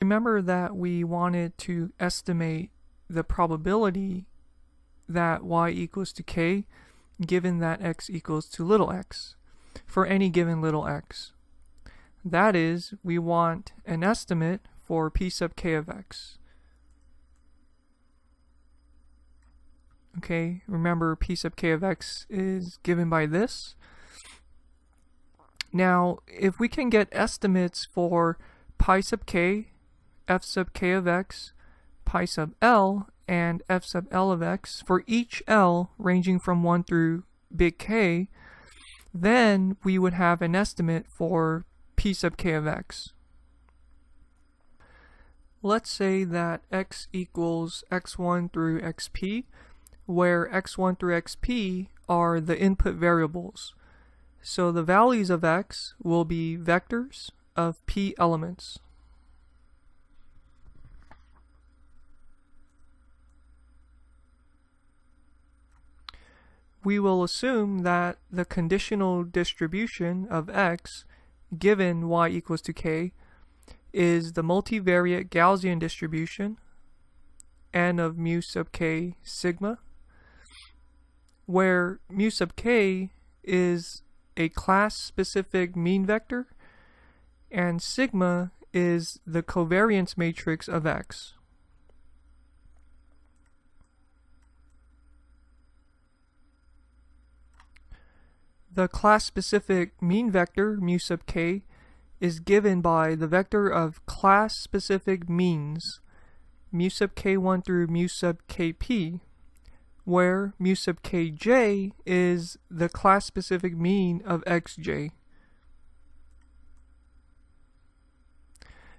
Remember that we wanted to estimate the probability that y equals to k given that x equals to little x for any given little x. That is, we want an estimate for p sub k of x. Okay, remember p sub k of x is given by this. Now, if we can get estimates for pi sub k, f sub k of x, pi sub l, and f sub l of x for each l ranging from 1 through big K, then we would have an estimate for p sub k of x. Let's say that x equals x1 through xp, where x1 through xp are the input variables. So the values of x will be vectors of p elements. We will assume that the conditional distribution of x given y equals to k is the multivariate Gaussian distribution n of mu sub k sigma, where mu sub k is a class-specific mean vector and sigma is the covariance matrix of x. The class-specific mean vector, mu sub k, is given by the vector of class-specific means, mu sub k1 through mu sub kp, where mu sub kj is the class-specific mean of xj.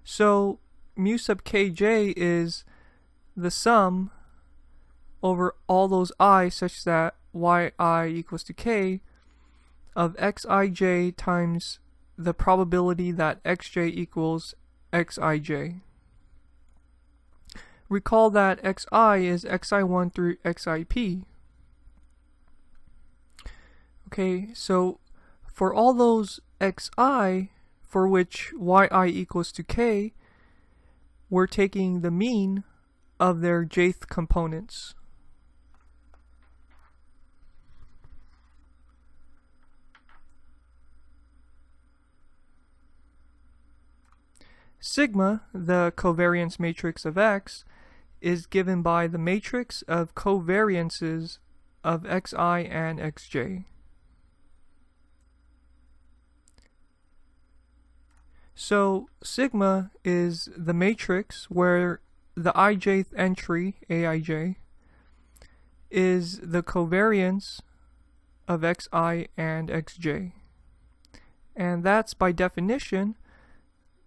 So mu sub kj is the sum over all those I such that yi equals to k of xij times the probability that xj equals xij. Recall that xi is xi1 through xip. Okay, so for all those xi for which yi equals to k, we're taking the mean of their jth components. Sigma, the covariance matrix of x, is given by the matrix of covariances of xi and xj. So sigma is the matrix where the ijth entry, aij, is the covariance of xi and xj. And that's by definition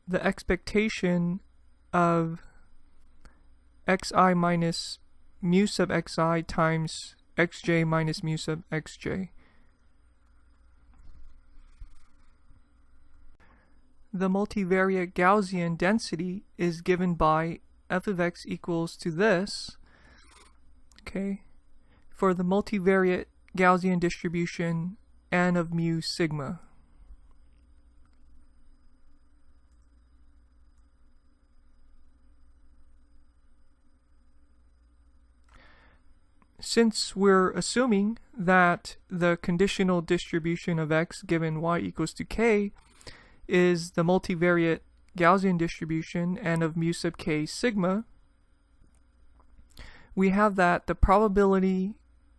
the expectation of xi minus mu sub xi times xj minus mu sub xj. The multivariate Gaussian density is given by f of x equals to this, okay, for the multivariate Gaussian distribution n of mu sigma. Since we're assuming that the conditional distribution of x given y equals to k is the multivariate Gaussian distribution n of mu sub k sigma, we have that the probability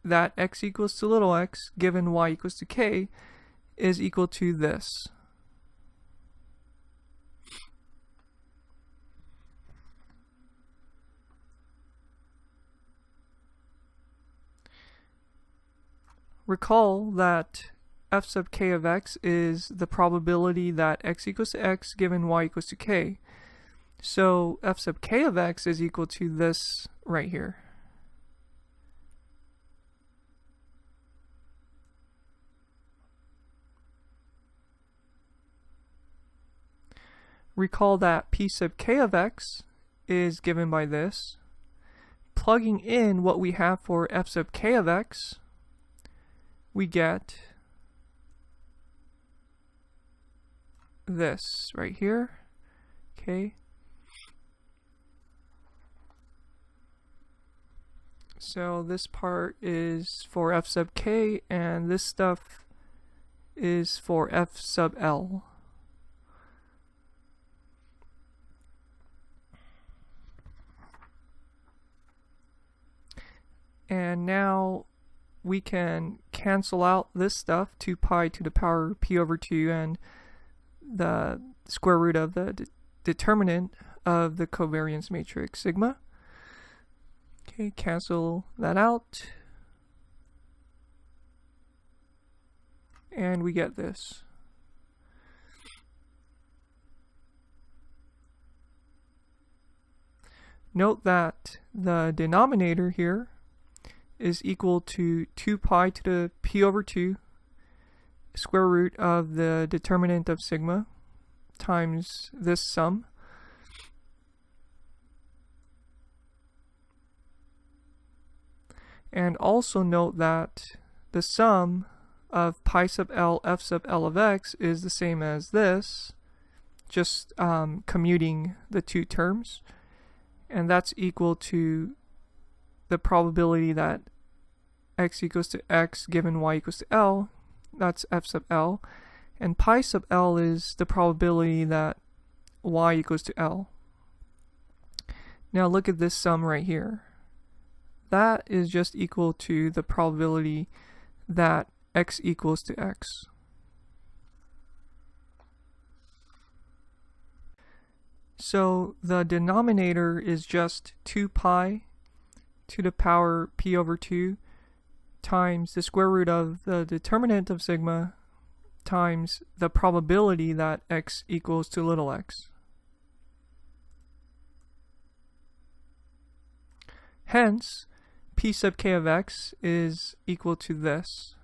that x equals to little x given y equals to k is equal to this. Recall that f sub k of x is the probability that x equals to x given y equals to k. So f sub k of x is equal to this right here. Recall that p sub k of x is given by this. Plugging in what we have for f sub k of x, we get this right here, okay? So this part is for f sub k, and this stuff is for f sub l. And now we can cancel out this stuff, 2 pi to the power p over 2 and the square root of the determinant of the covariance matrix sigma. Okay, cancel that out. And we get this. Note that the denominator here is equal to 2 pi to the p over 2 square root of the determinant of sigma times this sum. And also note that the sum of pi sub l f sub l of x is the same as this, just commuting the two terms, and that's equal to the probability that x equals to x given y equals to l, that's f sub l, and pi sub l is the probability that y equals to l. Now look at this sum right here. That is just equal to the probability that x equals to x. So the denominator is just 2 pi to the power p over 2 times the square root of the determinant of sigma times the probability that x equals to little x. Hence, p sub k of x is equal to this.